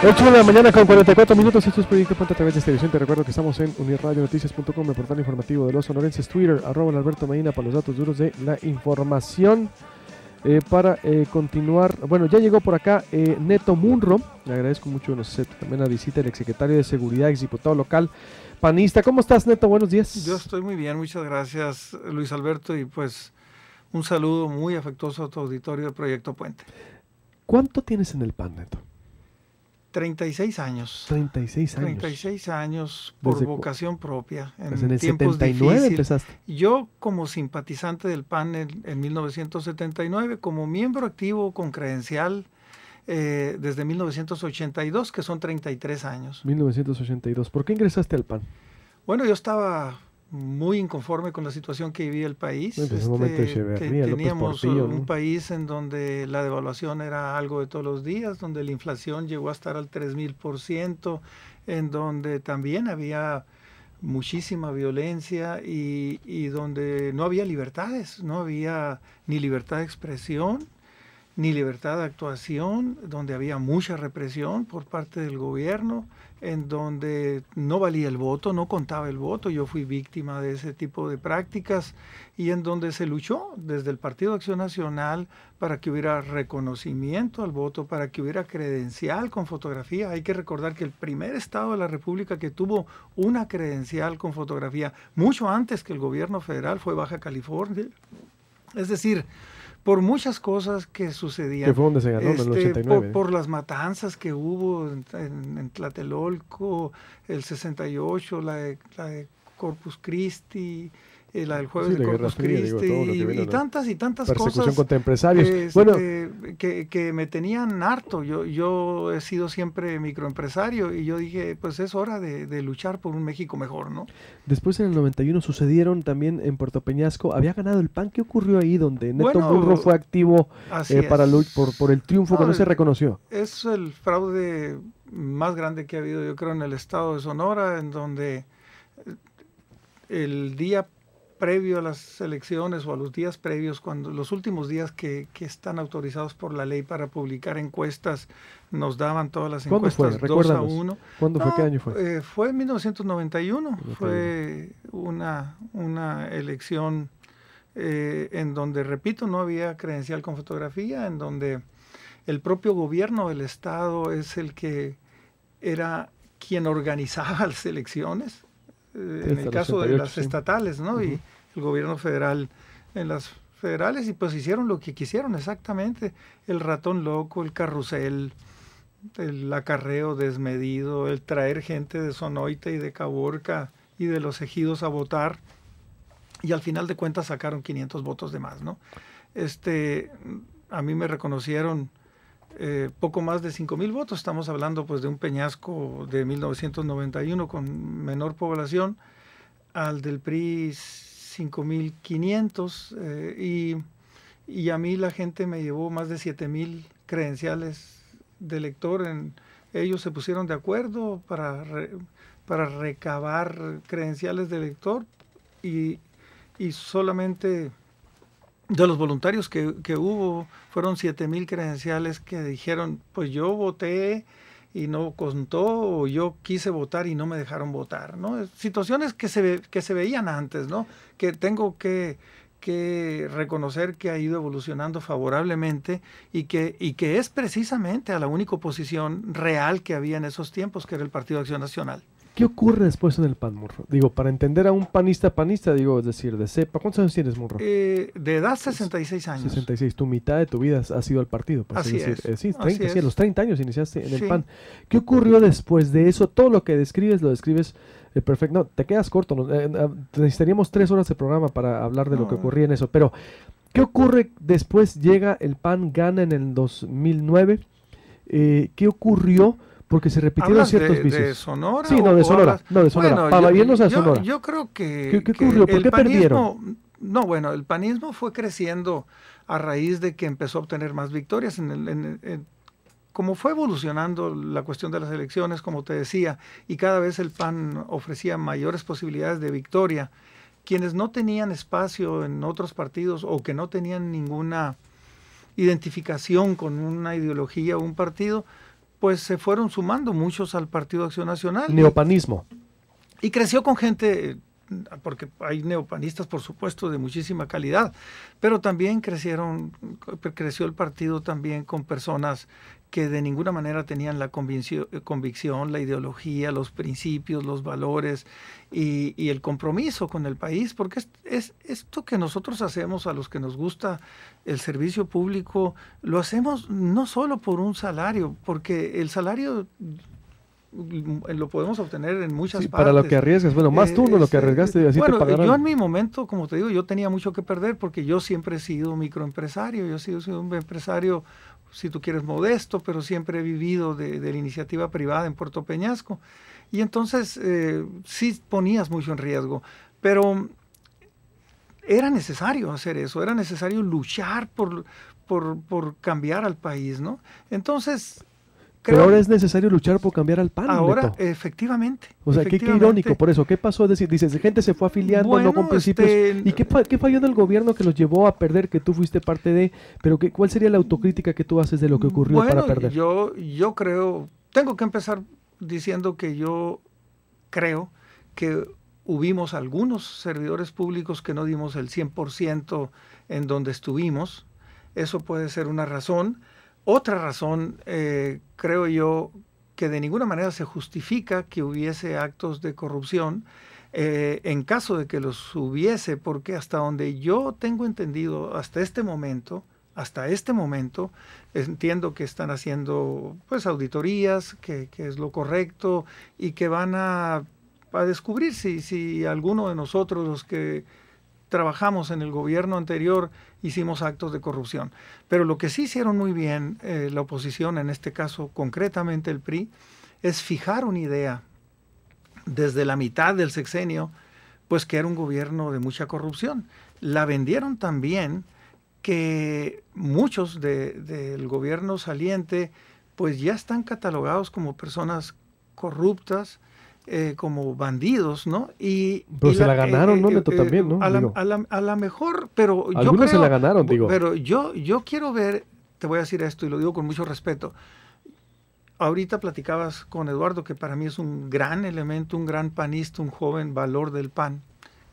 8 de la mañana con 44 minutos. Esto es Proyecto Puente a través de Televisión. Te recuerdo que estamos en unirradionoticias.com, el portal informativo de los sonorenses. Twitter, @Alberto Medina para los datos duros de la información. Para continuar, bueno, ya llegó por acá Neto Munro. Le agradezco mucho, nos hace también la visita el exsecretario de Seguridad, exdiputado local panista. ¿Cómo estás, Neto? Buenos días. Yo estoy muy bien, muchas gracias, Luis Alberto, y pues un saludo muy afectuoso a tu auditorio del Proyecto Puente. ¿Cuánto tienes en el PAN, Neto? 36 años. 36 años. 36 años por ¿Desde vocación propia. Pues en el tiempos 79 difíciles. empezaste. Yo como simpatizante del PAN en 1979, como miembro activo con credencial desde 1982, que son 33 años. 1982. ¿Por qué ingresaste al PAN? Bueno, yo estaba muy inconforme con la situación que vivía el país. En ese momento Echeverría, teníamos López Portillo, un ¿no? país en donde la devaluación era algo de todos los días, donde la inflación llegó a estar al 3000%, en donde también había muchísima violencia y donde no había libertades, no había ni libertad de expresión, ni libertad de actuación, donde había mucha represión por parte del gobierno, en donde no valía el voto, no contaba el voto. Yo fui víctima de ese tipo de prácticas y en donde se luchó desde el Partido de Acción Nacional para que hubiera reconocimiento al voto, para que hubiera credencial con fotografía. Hay que recordar que el primer estado de la República que tuvo una credencial con fotografía, mucho antes que el gobierno federal, fue Baja California. Es decir, por muchas cosas que sucedían. Que fue donde se ganó en el 89. Por las matanzas que hubo en Tlatelolco, el 68, la de Corpus Christi, la del jueves de Corpus Christi, y tantas persecución cosas contra empresarios. Bueno, que me tenían harto. Yo he sido siempre microempresario y yo dije, pues es hora de luchar por un México mejor, ¿no? Después en el 91 sucedieron también en Puerto Peñasco, había ganado el PAN. ¿Qué ocurrió ahí donde Neto Munro fue activo por el triunfo que no se reconoció? Es el fraude más grande que ha habido, yo creo, en el estado de Sonora, en donde el día previo a las elecciones o a los días previos, cuando los últimos días que están autorizados por la ley para publicar encuestas, nos daban todas las encuestas 2-1. ¿Cuándo fue? ¿Qué año fue? Fue en 1991. Fue una elección en donde, repito, no había credencial con fotografía, en donde el propio gobierno del estado es el que era quien organizaba las elecciones. En el caso 88, de las estatales, ¿no? Y el gobierno federal en las federales, y pues hicieron lo que quisieron exactamente. El ratón loco, el carrusel, el acarreo desmedido, el traer gente de Sonoita y de Caborca y de los ejidos a votar, y al final de cuentas sacaron 500 votos de más, ¿no? A mí me reconocieron poco más de 5,000 votos. Estamos hablando pues de un Peñasco de 1991 con menor población, al del PRI 5,500, y a mí la gente me llevó más de 7,000 credenciales de elector. Ellos se pusieron de acuerdo para recabar credenciales de elector, y solamente de los voluntarios que hubo, fueron 7,000 credenciales que dijeron, pues yo voté y no contó, o yo quise votar y no me dejaron votar, ¿no? Situaciones que se veían antes, ¿no? Que tengo que reconocer que ha ido evolucionando favorablemente y que es precisamente a la única oposición real que había en esos tiempos, que era el Partido de Acción Nacional. ¿Qué ocurre después en el PAN, Munro? Digo, para entender a un panista, digo, es decir, de cepa. ¿Cuántos años tienes, Munro? De edad, 66 años. 66. Tu mitad de tu vida ha sido al partido. Pues, así es. Sí, 30, sí, a los 30 años iniciaste en el PAN. ¿Qué ocurrió después de eso? Todo lo que describes, lo describes perfecto. No, te quedas corto. Necesitaríamos 3 horas de programa para hablar de lo que ocurría en eso. Pero, ¿qué ocurre después? Llega el PAN, gana en el 2009. ¿Qué ocurrió? Porque se repitieron ciertos vicios. ¿De Sonora? Sí, no, de Sonora. Bueno, para irnos a Sonora. Yo creo que... ¿Qué ocurrió? ¿Por qué perdieron? No, bueno, el panismo fue creciendo a raíz de que empezó a obtener más victorias. Como fue evolucionando la cuestión de las elecciones, como te decía, y cada vez el PAN ofrecía mayores posibilidades de victoria, quienes no tenían espacio en otros partidos o que no tenían ninguna identificación con una ideología o un partido, pues se fueron sumando muchos al Partido Acción Nacional. Neopanismo. Y creció con gente, porque hay neopanistas, por supuesto, de muchísima calidad, pero también creció el partido también con personas que de ninguna manera tenían la convicción, la ideología, los principios, los valores y el compromiso con el país, porque es esto que nosotros hacemos, a los que nos gusta el servicio público, lo hacemos no solo por un salario, porque el salario lo podemos obtener en muchas partes. Para lo que arriesgas, bueno, más tú no lo que arriesgaste, así bueno, te pagarán. Yo en mi momento, como te digo, yo tenía mucho que perder porque yo siempre he sido microempresario, yo he sido un empresario, si tú quieres, modesto, pero siempre he vivido de la iniciativa privada en Puerto Peñasco. Y entonces sí ponías mucho en riesgo, pero era necesario hacer eso, era necesario luchar por cambiar al país, ¿no? Entonces... Pero ahora es necesario luchar por cambiar al PAN. Ahora, Neto. Efectivamente. O sea, qué irónico por eso. ¿Qué pasó? Dices, gente se fue afiliando, bueno, no con principios. ¿Y qué falló del gobierno que los llevó a perder, que tú fuiste parte de? Pero ¿cuál sería la autocrítica que tú haces de lo que ocurrió para perder? Yo creo, tengo que empezar diciendo que yo creo que hubimos algunos servidores públicos que no dimos el 100% en donde estuvimos. Eso puede ser una razón. Otra razón, creo yo, que de ninguna manera se justifica que hubiese actos de corrupción en caso de que los hubiese, porque hasta donde yo tengo entendido, hasta este momento, entiendo que están haciendo pues auditorías, que es lo correcto y que van a descubrir si alguno de nosotros, los que trabajamos en el gobierno anterior, hicimos actos de corrupción. Pero lo que sí hicieron muy bien la oposición, en este caso concretamente el PRI, es fijar una idea desde la mitad del sexenio, pues que era un gobierno de mucha corrupción. La vendieron también que muchos del gobierno saliente pues ya están catalogados como personas corruptas, como bandidos, ¿no? Pero se la ganaron, ¿no? Neto también, ¿no? A la mejor, pero yo algunos se la ganaron, digo. Pero yo quiero ver, te voy a decir esto y lo digo con mucho respeto. Ahorita platicabas con Eduardo, que para mí es un gran elemento, un gran panista, un joven valor del PAN,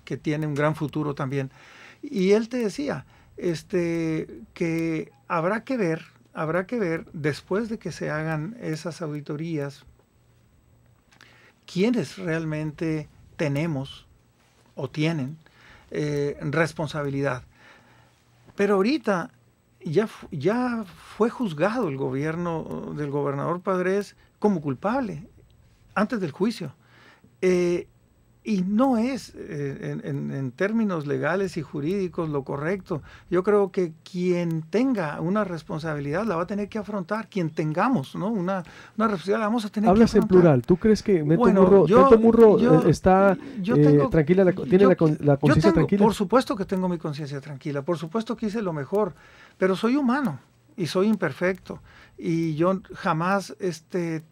que tiene un gran futuro también. Y él te decía que habrá que ver después de que se hagan esas auditorías, quiénes realmente tenemos o tienen responsabilidad. Pero ahorita ya fue juzgado el gobierno del gobernador Padres como culpable antes del juicio. Y no es, en términos legales y jurídicos, lo correcto. Yo creo que quien tenga una responsabilidad la va a tener que afrontar. Quien tengamos, ¿no? una responsabilidad la vamos a tener que afrontar. Hablas en plural. ¿Tú crees que Neto Murro está tranquila, tiene la conciencia tranquila? Por supuesto que tengo mi conciencia tranquila. Por supuesto que hice lo mejor. Pero soy humano y soy imperfecto. Y yo jamás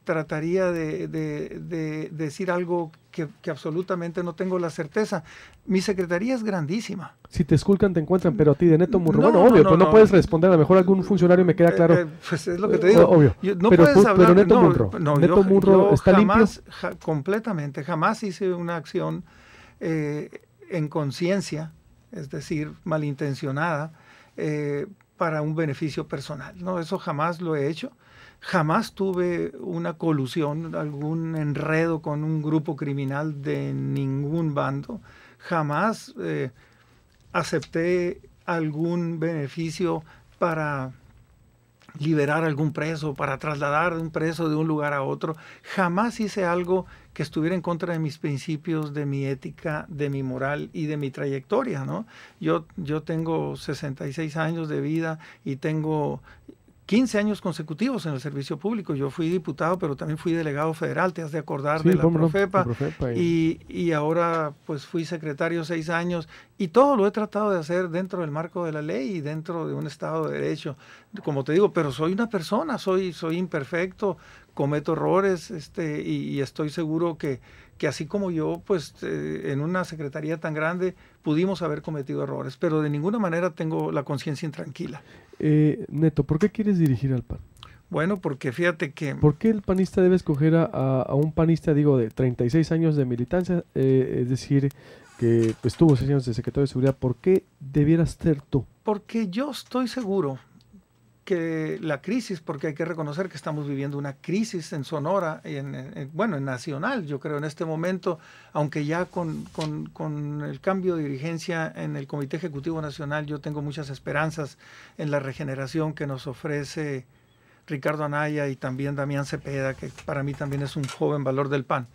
trataría de decir algo que absolutamente no tengo la certeza. Mi secretaría es grandísima. Si te esculcan, te encuentran, pero a ti de Neto Murro, no puedes responder, a lo mejor algún funcionario me queda claro. Pues es lo que te digo. Obvio. Pero Neto Murro está jamás, limpio. Completamente, jamás hice una acción en conciencia, es decir, malintencionada, para un beneficio personal, ¿no? Eso jamás lo he hecho. Jamás tuve una colusión, algún enredo con un grupo criminal de ningún bando. Jamás acepté algún beneficio para liberar algún preso, para trasladar un preso de un lugar a otro. Jamás hice algo que estuviera en contra de mis principios, de mi ética, de mi moral y de mi trayectoria, ¿no? Yo tengo 66 años de vida y tengo 15 años consecutivos en el servicio público. Yo fui diputado, pero también fui delegado federal, te has de acordar, de la Profepa, y ahora pues fui secretario 6 años, y todo lo he tratado de hacer dentro del marco de la ley y dentro de un Estado de Derecho, como te digo, pero soy una persona, soy imperfecto, cometo errores, y estoy seguro que así como yo, pues en una secretaría tan grande pudimos haber cometido errores, pero de ninguna manera tengo la conciencia intranquila. Neto, ¿por qué quieres dirigir al PAN? Bueno, porque fíjate que... ¿Por qué el panista debe escoger a un panista, digo, de 36 años de militancia? Es decir, que pues, tuvo 6 años de secretario de seguridad. ¿Por qué debieras ser tú? Porque yo estoy seguro que la crisis, porque hay que reconocer que estamos viviendo una crisis en Sonora, en nacional, yo creo, en este momento, aunque ya con el cambio de dirigencia en el Comité Ejecutivo Nacional, yo tengo muchas esperanzas en la regeneración que nos ofrece Ricardo Anaya y también Damián Cepeda, que para mí también es un joven valor del PAN.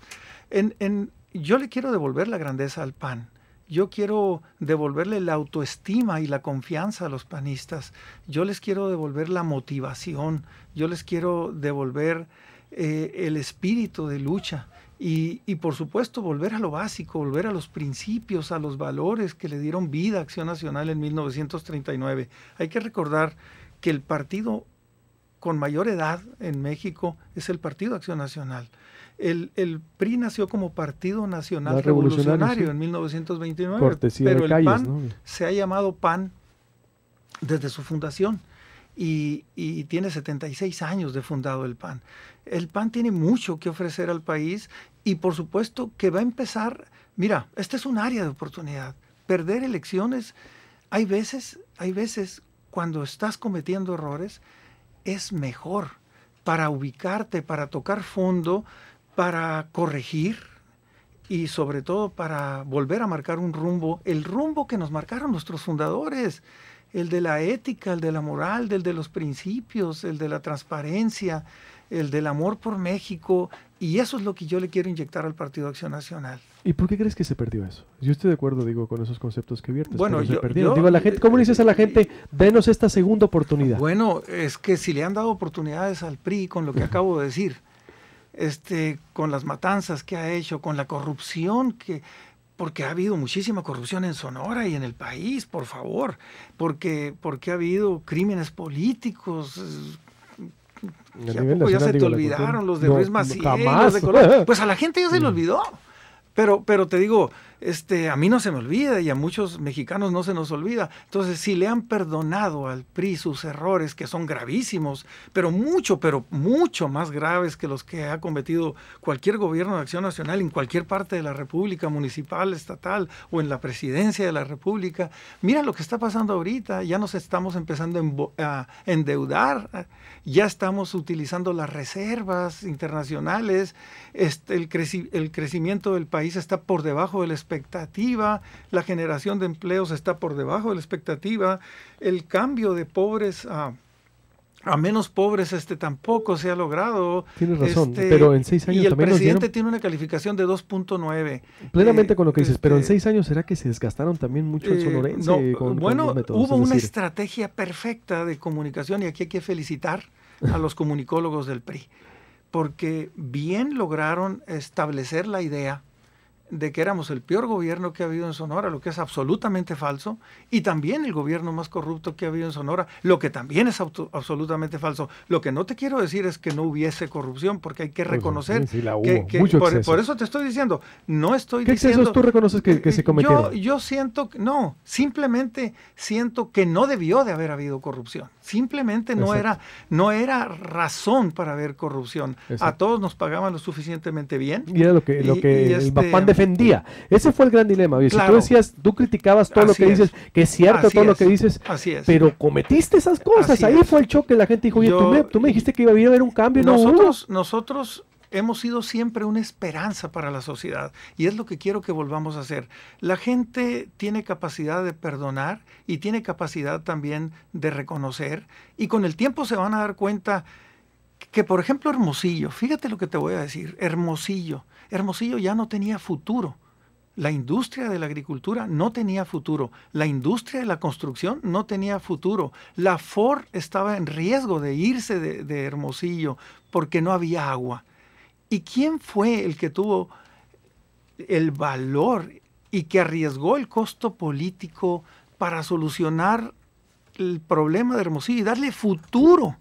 Yo le quiero devolver la grandeza al PAN. Yo quiero devolverle la autoestima y la confianza a los panistas. Yo les quiero devolver la motivación. Yo les quiero devolver el espíritu de lucha. Y por supuesto volver a lo básico, volver a los principios, a los valores que le dieron vida a Acción Nacional en 1939. Hay que recordar que el partido con mayor edad en México es el Partido Acción Nacional. El PRI nació como Partido Nacional Revolucionario, sí, en 1929, cortesía pero de el calles, PAN, ¿no?, se ha llamado PAN desde su fundación y tiene 76 años de fundado el PAN. El PAN tiene mucho que ofrecer al país y por supuesto que va a empezar, mira, este es un área de oportunidad. Perder elecciones, hay veces cuando estás cometiendo errores, es mejor para ubicarte, para tocar fondo, para corregir y sobre todo para volver a marcar un rumbo, el rumbo que nos marcaron nuestros fundadores, el de la ética, el de la moral, el de los principios, el de la transparencia, el del amor por México, y eso es lo que yo le quiero inyectar al Partido Acción Nacional. ¿Y por qué crees que se perdió eso? Yo estoy de acuerdo, digo, con esos conceptos que viertes, bueno, pero se perdieron. Digo, a la gente, ¿cómo le dices a la gente, denos esta segunda oportunidad? Bueno, es que si le han dado oportunidades al PRI con lo que acabo de decir, con las matanzas que ha hecho, con la corrupción porque ha habido muchísima corrupción en Sonora y en el país, por favor, porque ha habido crímenes políticos. Ya se te olvidaron los de Ruiz Maciel, los de Colón. Pues a la gente ya se le olvidó. Pero te digo, a mí no se me olvida y a muchos mexicanos no se nos olvida. Entonces, si le han perdonado al PRI sus errores, que son gravísimos, pero mucho más graves que los que ha cometido cualquier gobierno de Acción Nacional en cualquier parte de la República, municipal, estatal o en la presidencia de la República, mira lo que está pasando ahorita. Ya nos estamos empezando a endeudar, ya estamos utilizando las reservas internacionales, el crecimiento del país está por debajo de la expectativa, la generación de empleos está por debajo de la expectativa, el cambio de pobres a menos pobres tampoco se ha logrado. Tienes razón, pero en 6 años y el también presidente tiene una calificación de 2.9. Plenamente con lo que dices, pero en 6 años ¿será que se desgastaron también mucho el sonorense? No, con los métodos? Hubo una estrategia perfecta de comunicación y aquí hay que felicitar a los comunicólogos del PRI, porque bien lograron establecer la idea de que éramos el peor gobierno que ha habido en Sonora, lo que es absolutamente falso, y también el gobierno más corrupto que ha habido en Sonora, lo que también es absolutamente falso. Lo que no te quiero decir es que no hubiese corrupción, porque hay que reconocer por eso te estoy diciendo, no estoy ¿Qué diciendo... excesos tú reconoces que se cometieron? Yo siento, simplemente siento que no debió de haber habido corrupción. Simplemente no era razón para haber corrupción. Exacto. A todos nos pagaban lo suficientemente bien. Y era lo que el PAN defendía. Ese fue el gran dilema. Claro. Si tú criticabas todo lo que dices, que es cierto todo lo que dices, pero cometiste esas cosas. Ahí fue el choque. La gente dijo, oye, tú me dijiste que iba a haber un cambio. Nosotros hemos sido siempre una esperanza para la sociedad y es lo que quiero que volvamos a hacer. La gente tiene capacidad de perdonar y tiene capacidad también de reconocer, y con el tiempo se van a dar cuenta que, por ejemplo, Hermosillo, fíjate lo que te voy a decir, Hermosillo ya no tenía futuro. La industria de la agricultura no tenía futuro. La industria de la construcción no tenía futuro. La Ford estaba en riesgo de irse de Hermosillo porque no había agua. ¿Y quién fue el que tuvo el valor y que arriesgó el costo político para solucionar el problema de Hermosillo y darle futuro?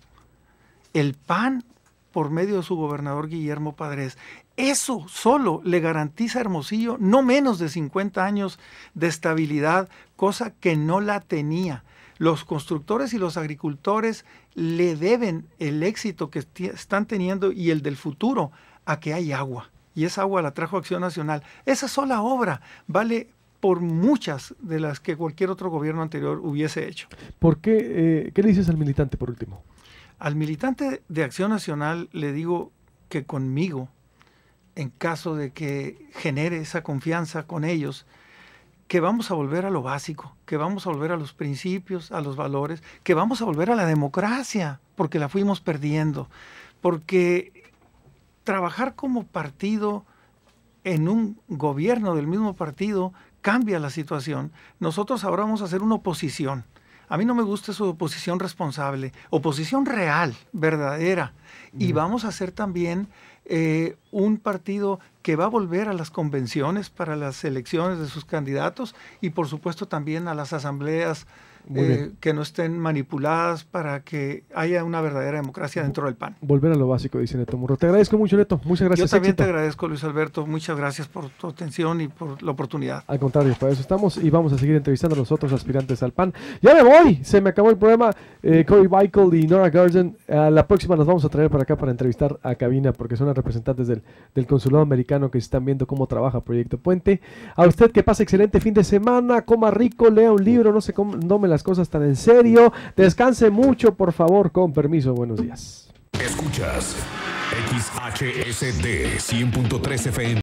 El PAN, por medio de su gobernador Guillermo Padres. Eso solo le garantiza a Hermosillo no menos de 50 años de estabilidad, cosa que no la tenía. Los constructores y los agricultores le deben el éxito que están teniendo y el del futuro a que hay agua. Y esa agua la trajo Acción Nacional. Esa sola obra vale por muchas de las que cualquier otro gobierno anterior hubiese hecho. ¿Por qué? ¿Qué le dices al militante por último? Al militante de Acción Nacional le digo que conmigo, en caso de que genere esa confianza con ellos, que vamos a volver a lo básico, que vamos a volver a los principios, a los valores, que vamos a volver a la democracia, porque la fuimos perdiendo. Porque trabajar como partido en un gobierno del mismo partido cambia la situación. Nosotros ahora vamos a hacer una oposición. A mí no me gusta su oposición responsable, oposición real, verdadera. Y vamos a hacer también un partido que va a volver a las convenciones para las elecciones de sus candidatos y por supuesto también a las asambleas que no estén manipuladas para que haya una verdadera democracia dentro del PAN. Volver a lo básico, dice Neto Murro. Te agradezco mucho, Neto. Muchas gracias. Yo también te agradezco, Luis Alberto. Muchas gracias por tu atención y por la oportunidad. Al contrario, para eso estamos y vamos a seguir entrevistando a los otros aspirantes al PAN. ¡Ya me voy! Se me acabó el programa. Cory Michael y Nora Garden. La próxima nos vamos a traer para acá para entrevistar a cabina porque son las representantes del consulado americano que están viendo cómo trabaja Proyecto Puente. A usted que pase excelente fin de semana, coma rico, lea un libro, no se tome las cosas tan en serio, descanse mucho, por favor, con permiso, buenos días. Escuchas XHSD 100.3 FM.